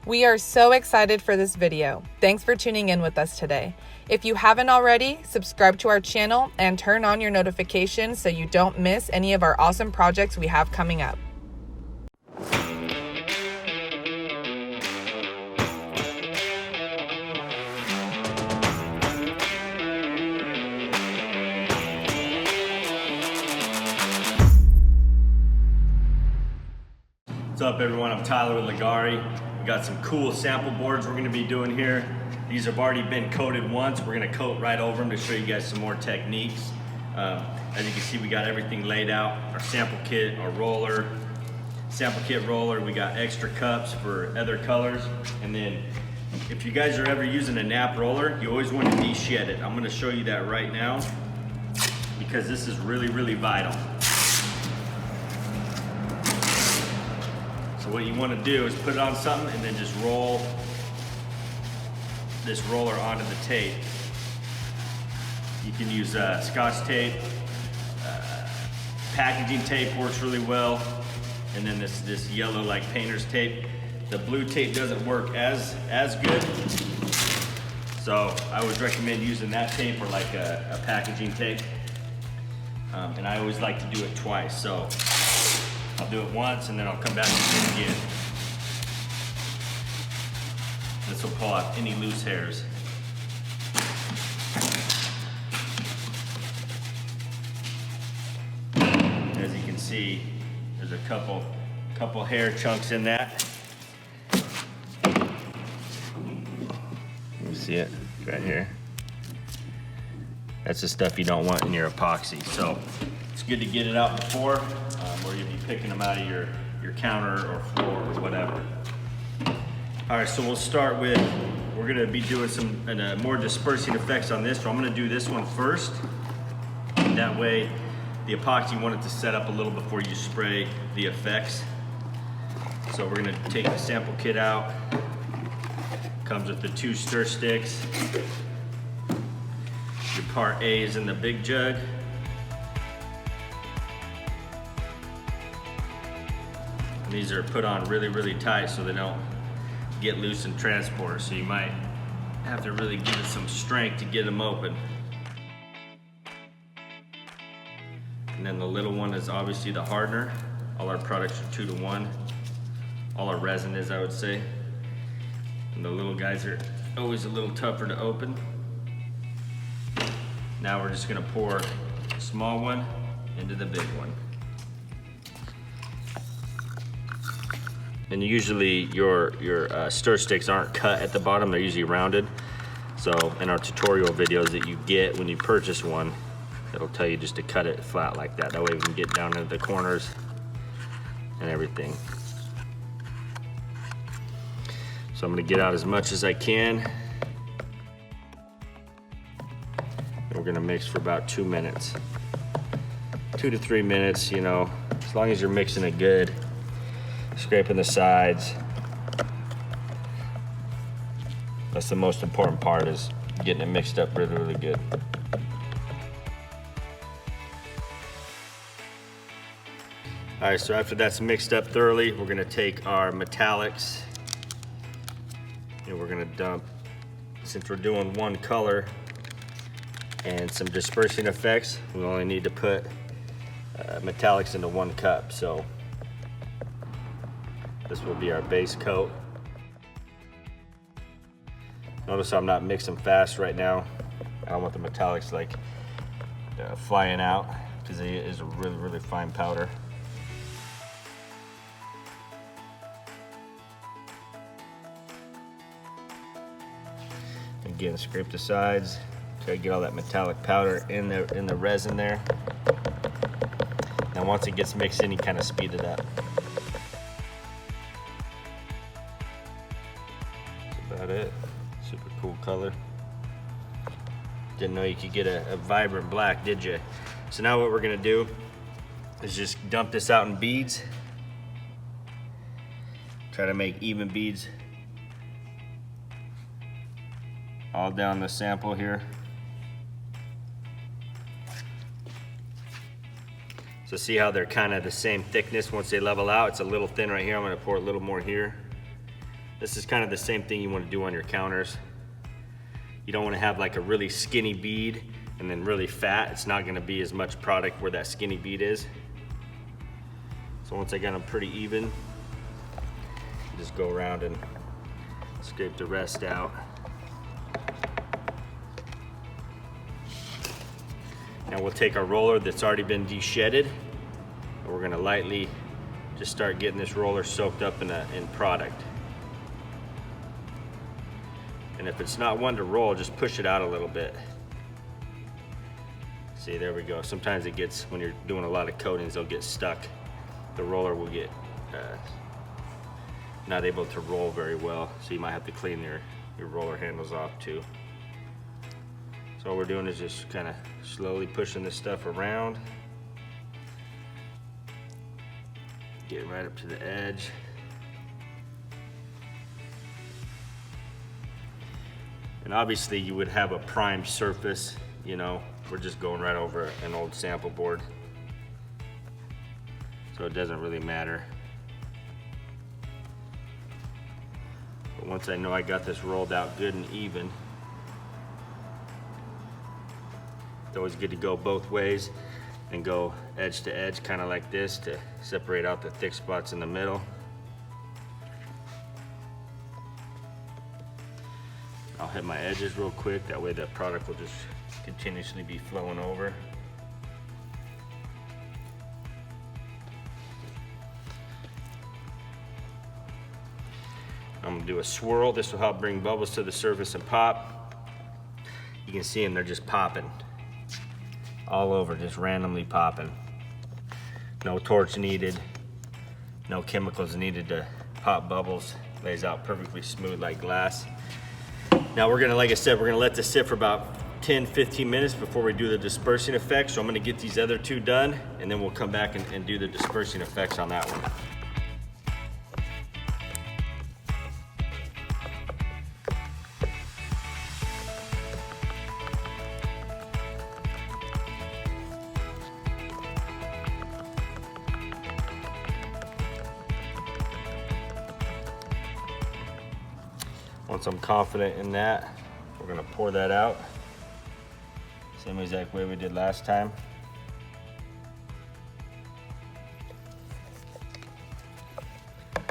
We are so excited for this video. Thanks for tuning in with us today. If you haven't already, subscribe to our channel and turn on your notifications so you don't miss any of our awesome projects we have coming up. What's up everyone, I'm Tyler with Leggari. We got some cool sample boards we're gonna be doing here. These have already been coated once. We're gonna coat right over them to show you guys some more techniques. As you can see, we got everything laid out. Our sample kit, our roller, sample kit roller. We got extra cups for other colors. And then if you guys are ever using a nap roller, you always want to de-shed it. I'm gonna show you that right now because this is really, really vital. So what you want to do is put it on something and then just roll this roller onto the tape. You can use Scotch tape, packaging tape works really well, and then this yellow like painter's tape. The blue tape doesn't work as good, so I always recommend using that tape or like a packaging tape. And I always like to do it twice. So I'll do it once and then I'll come back and do it again. This will pull out any loose hairs. As you can see, there's a couple hair chunks in that. You see it right here? That's the stuff you don't want in your epoxy. So it's good to get it out before, or you'll be picking them out of your counter or floor or whatever. All right, so we'll start with, we're gonna be doing some more dispersing effects on this. So I'm gonna do this one first. That way, the epoxy, you want it to set up a little before you spray the effects. So we're gonna take the sample kit out. Comes with the 2 stir sticks. Your part A is in the big jug. And these are put on really, really tight so they don't get loose in transport. So you might have to really give it some strength to get them open. And then the little one is obviously the hardener. All our products are 2 to 1. All our resin is, I would say. And the little guys are always a little tougher to open. Now we're just gonna pour the small one into the big one. And usually your stir sticks aren't cut at the bottom, they're usually rounded. So in our tutorial videos that you get when you purchase one, it'll tell you just to cut it flat like that. That way we can get down into the corners and everything. So I'm gonna get out as much as I can. We're gonna mix for about 2 minutes. 2 to 3 minutes, you know, as long as you're mixing it good. Scraping the sides. That's the most important part, is getting it mixed up really, really good. All right, so after that's mixed up thoroughly, we're gonna take our metallics and we're gonna dump, since we're doing one color and some dispersing effects, we only need to put metallics into 1 cup. So this will be our base coat. Notice I'm not mixing fast right now. I don't want the metallics like flying out because it is a really, really fine powder. Again, scrape the sides. Try to get all that metallic powder in the resin there. Now once it gets mixed in, you kind of speed it up. That's about it. Super cool color. Didn't know you could get a vibrant black, did you? So now what we're gonna do is just dump this out in beads. Try to make even beads all down the sample here. So see how they're kind of the same thickness once they level out? It's a little thin right here. I'm gonna pour a little more here. This is kind of the same thing you want to do on your counters. You don't want to have like a really skinny bead and then really fat. It's not going to be as much product where that skinny bead is. So once I got them pretty even, just go around and scrape the rest out. Now we'll take our roller that's already been de-shedded, and we're going to lightly just start getting this roller soaked up in product. And if it's not one to roll, just push it out a little bit. See, there we go. Sometimes it gets, when you're doing a lot of coatings, they'll get stuck. The roller will get not able to roll very well, so you might have to clean your roller handles off too. So all we're doing is just kind of slowly pushing this stuff around. Getting right up to the edge. And obviously you would have a primed surface, you know, we're just going right over an old sample board. So it doesn't really matter. But once I know I got this rolled out good and even, it's always good to go both ways and go edge to edge, kind of like this, to separate out the thick spots in the middle. I'll hit my edges real quick, that way that product will just continuously be flowing over. I'm gonna do a swirl. This will help bring bubbles to the surface and pop. You can see them, they're just popping all over, just randomly popping. No torch needed, no chemicals needed to pop bubbles. Lays out perfectly smooth like glass. Now we're gonna, like I said, we're gonna let this sit for about 10-15 minutes before we do the dispersing effect. So I'm gonna get these other two done, and then we'll come back and do the dispersing effects on that one. Once I'm confident in that, we're gonna pour that out. Same exact way we did last time.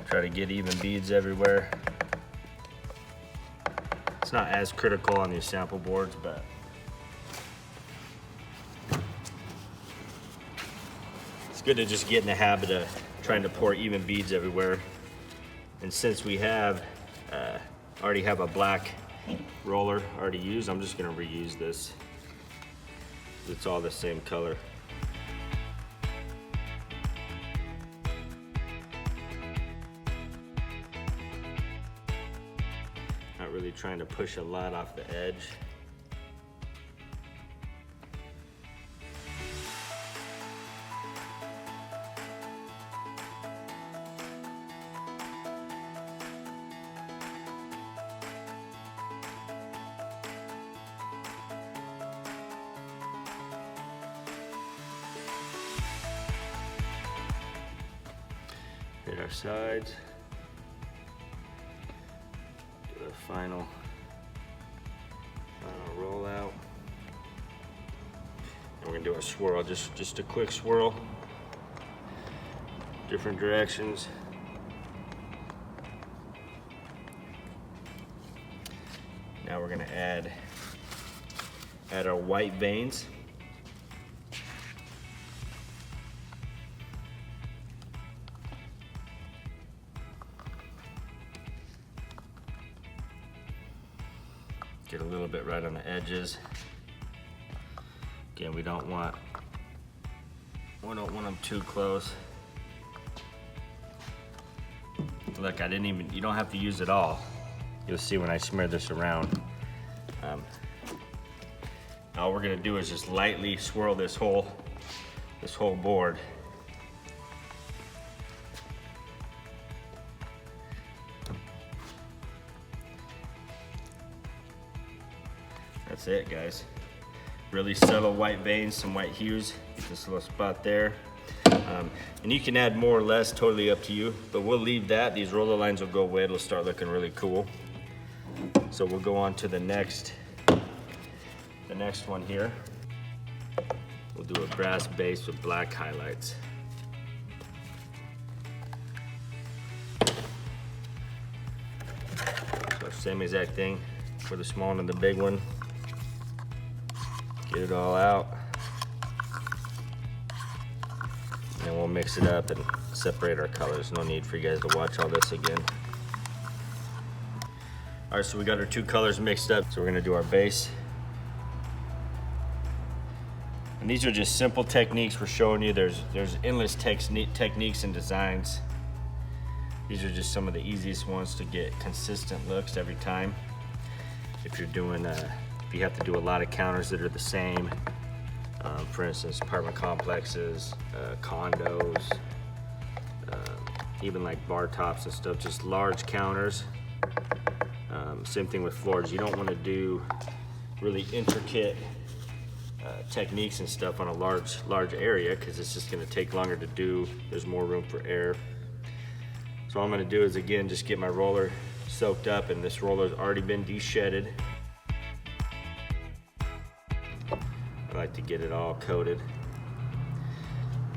Try to get even beads everywhere. It's not as critical on these sample boards, but it's good to just get in the habit of trying to pour even beads everywhere. And since we have already have a black roller already used, I'm just gonna reuse this. It's all the same color. Not really trying to push a lot off the edge. Hit our sides. Do the final roll out. And we're gonna do a swirl, just a quick swirl. Different directions. Now we're gonna add our white veins. Get a little bit right on the edges. Again, we don't want them too close. Look, you don't have to use it all. You'll see when I smear this around. All we're gonna do is just lightly swirl this whole board. That's it, guys. Really subtle white veins, some white hues. This little spot there. And you can add more or less, totally up to you, but we'll leave that. These roller lines will go away. It'll start looking really cool. So we'll go on to the next one here. We'll do a brass base with black highlights. So same exact thing for the small one and the big one. Get it all out. And then we'll mix it up and separate our colors. No need for you guys to watch all this again. All right, so we got our two colors mixed up. So we're gonna do our base. And these are just simple techniques we're showing you. There's endless techniques and designs. These are just some of the easiest ones to get consistent looks every time. If you're doing, if you have to do a lot of counters that are the same, for instance, apartment complexes, condos, even like bar tops and stuff, just large counters. Same thing with floors. You don't want to do really intricate techniques and stuff on a large area because it's just going to take longer to do. There's more room for error. So all I'm going to do is, again, just get my roller soaked up, and this roller's already been de-shedded. I like to get it all coated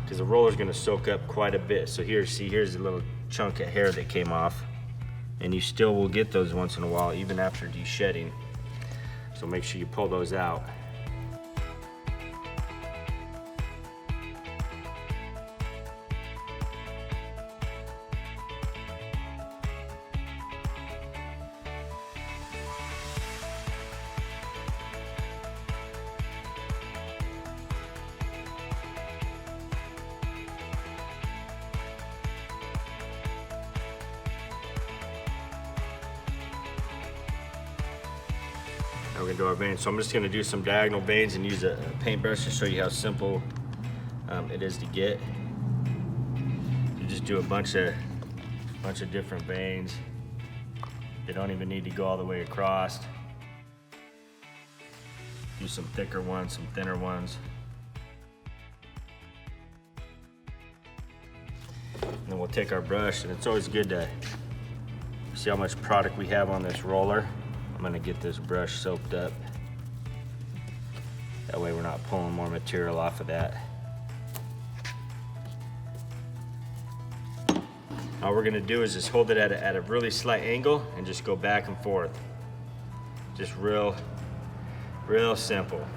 because the roller's going to soak up quite a bit. So here, see, here's a little chunk of hair that came off, and you still will get those once in a while even after de-shedding. So make sure you pull those out. Now we're gonna do our veins. So I'm just gonna do some diagonal veins and use a paintbrush to show you how simple it is to get. You just do a bunch of different veins. They don't even need to go all the way across. Do some thicker ones, some thinner ones. And then we'll take our brush, and it's always good to see how much product we have on this roller. I'm gonna get this brush soaked up. That way we're not pulling more material off of that. All we're gonna do is just hold it at a really slight angle and just go back and forth. Just real simple.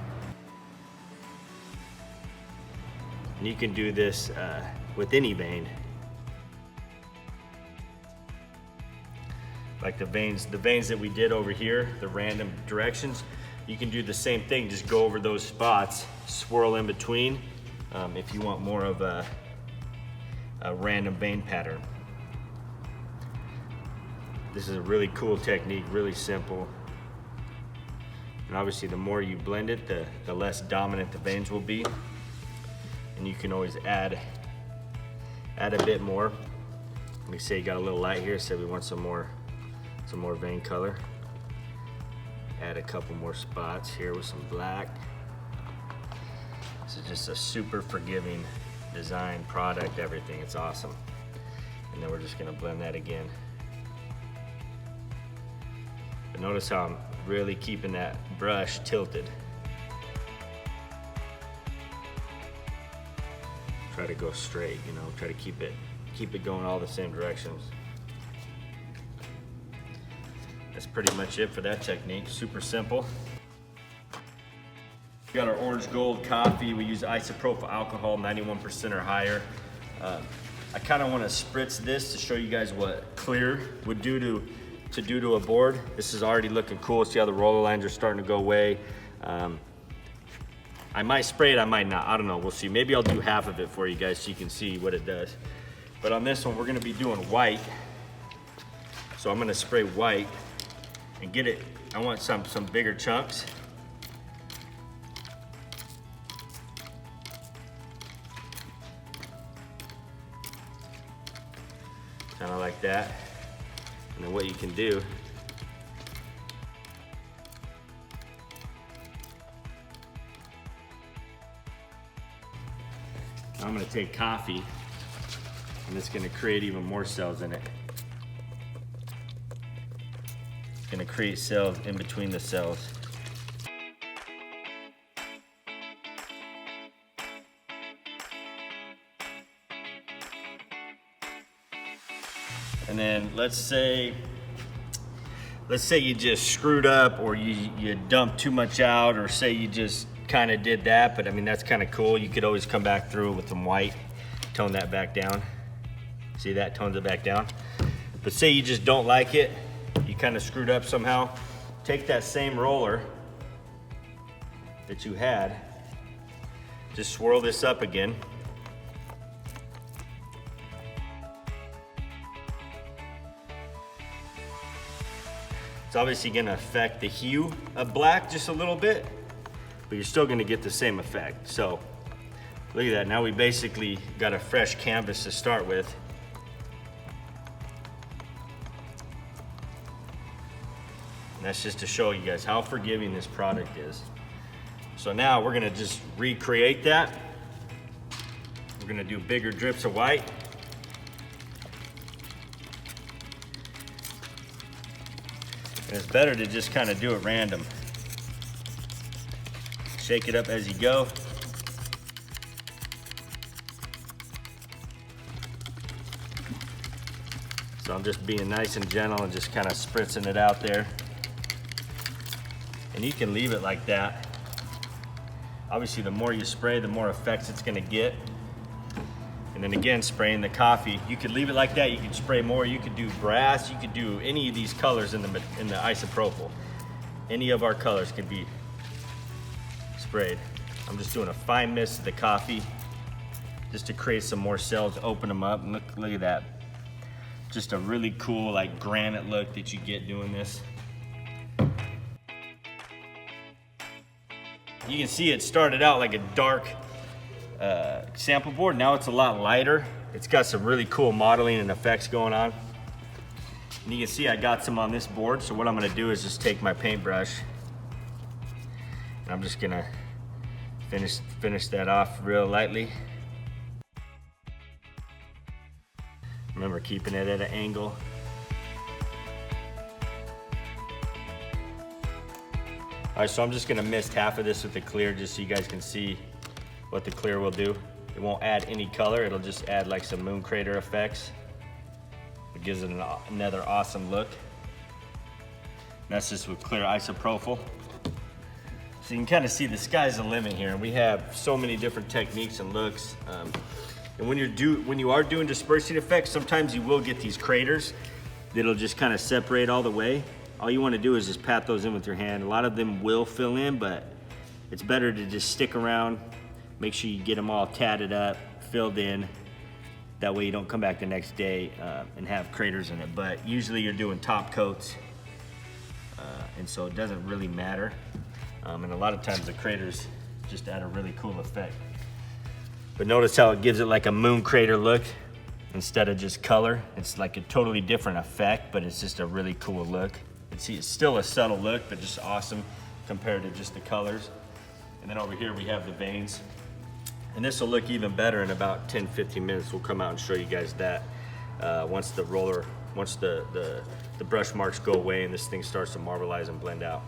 And you can do this with any vein. Like the veins that we did over here, the random directions, you can do the same thing. Just go over those spots, swirl in between if you want more of a random vein pattern. This is a really cool technique, really simple. And obviously the more you blend it, the less dominant the veins will be. And you can always add a bit more. Let me say you got a little light here, so we want some more vein color. Add a couple more spots here with some black. This is just a super forgiving design, product, everything. It's awesome. And then we're just gonna blend that again. But notice how I'm really keeping that brush tilted. Try to go straight, you know, try to keep it going all the same directions. That's pretty much it for that technique. Super simple. We got our orange gold coffee. We use isopropyl alcohol, 91% or higher. I kind of want to spritz this to show you guys what clear would do to a board. This is already looking cool. See how the roller lines are starting to go away. I might spray it, I might not. I don't know, we'll see. Maybe I'll do half of it for you guys so you can see what it does. But on this one, we're gonna be doing white. So I'm gonna spray white and get it. I want some bigger chunks. Kind of like that. And then what you can do, Now I'm gonna take coffee and it's gonna create even more cells in it. It's gonna create cells in between the cells. And then let's say you just screwed up, or you dumped too much out, or say you just kind of did that, but I mean, that's kind of cool. You could always come back through with some white, tone that back down. See that, tones it back down. But say you just don't like it, you kind of screwed up somehow, take that same roller that you had, just swirl this up again. It's obviously gonna affect the hue of black just a little bit, but you're still gonna get the same effect. So look at that, now we basically got a fresh canvas to start with. And that's just to show you guys how forgiving this product is. So now we're gonna just recreate that. We're gonna do bigger drips of white. And it's better to just kind of do it random. Shake it up as you go. So I'm just being nice and gentle and just kind of spritzing it out there. And you can leave it like that. Obviously, the more you spray, the more effects it's gonna get. And then again, spraying the coffee, you could leave it like that. You could spray more. You could do brass. You could do any of these colors in the isopropyl. Any of our colors can be sprayed. I'm just doing a fine mist of the coffee just to create some more cells, open them up. And look at that. Just a really cool, like, granite look that you get doing this. You can see it started out like a dark sample board. Now it's a lot lighter. It's got some really cool modeling and effects going on. And you can see I got some on this board. So what I'm gonna do is just take my paintbrush and I'm just gonna finish that off real lightly. Remember, keeping it at an angle. All right, so I'm just gonna mist half of this with the clear just so you guys can see what the clear will do. It won't add any color, it'll just add like some moon crater effects. It gives it another awesome look. And that's just with clear isopropyl. So you can kind of see the sky's the limit here, and we have so many different techniques and looks. And when you are doing dispersing effects, sometimes you will get these craters that'll just kind of separate all the way. All you want to do is just pat those in with your hand. A lot of them will fill in, but it's better to just stick around. Make sure you get them all tatted up, filled in. That way you don't come back the next day and have craters in it. But usually you're doing top coats, and so it doesn't really matter. And a lot of times the craters just add a really cool effect. But notice how it gives it like a moon crater look instead of just color. It's like a totally different effect, but it's just a really cool look. It's still a subtle look, but just awesome compared to just the colors. And then over here we have the veins. And this will look even better in about 10-15 minutes. We'll come out and show you guys that once the brush marks go away and this thing starts to marbleize and blend out.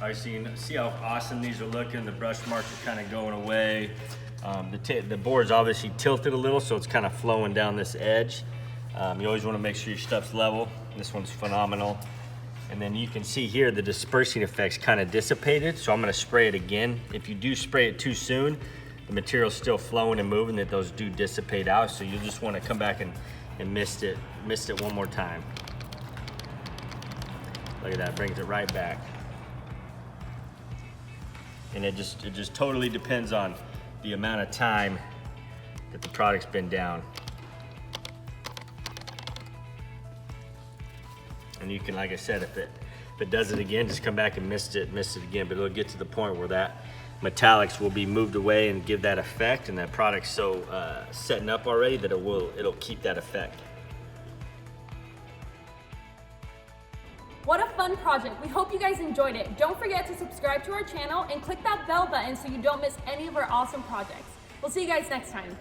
All right, so you see how awesome these are looking. The brush marks are kind of going away. The board's obviously tilted a little, so it's kind of flowing down this edge. You always want to make sure your stuff's level. This one's phenomenal. And then you can see here the dispersing effects kind of dissipated, so I'm going to spray it again. If you do spray it too soon, the material's still flowing and moving, that those do dissipate out, so you just want to come back and mist it one more time. Look at that, brings it right back. And it just totally depends on the amount of time that the product's been down. And you can, like I said, if it does it again, just come back and mist it again. But it'll get to the point where that metallics will be moved away and give that effect, and that product's so setting up already that it'll keep that effect. What a fun project. We hope you guys enjoyed it. Don't forget to subscribe to our channel and click that bell button so you don't miss any of our awesome projects. We'll see you guys next time.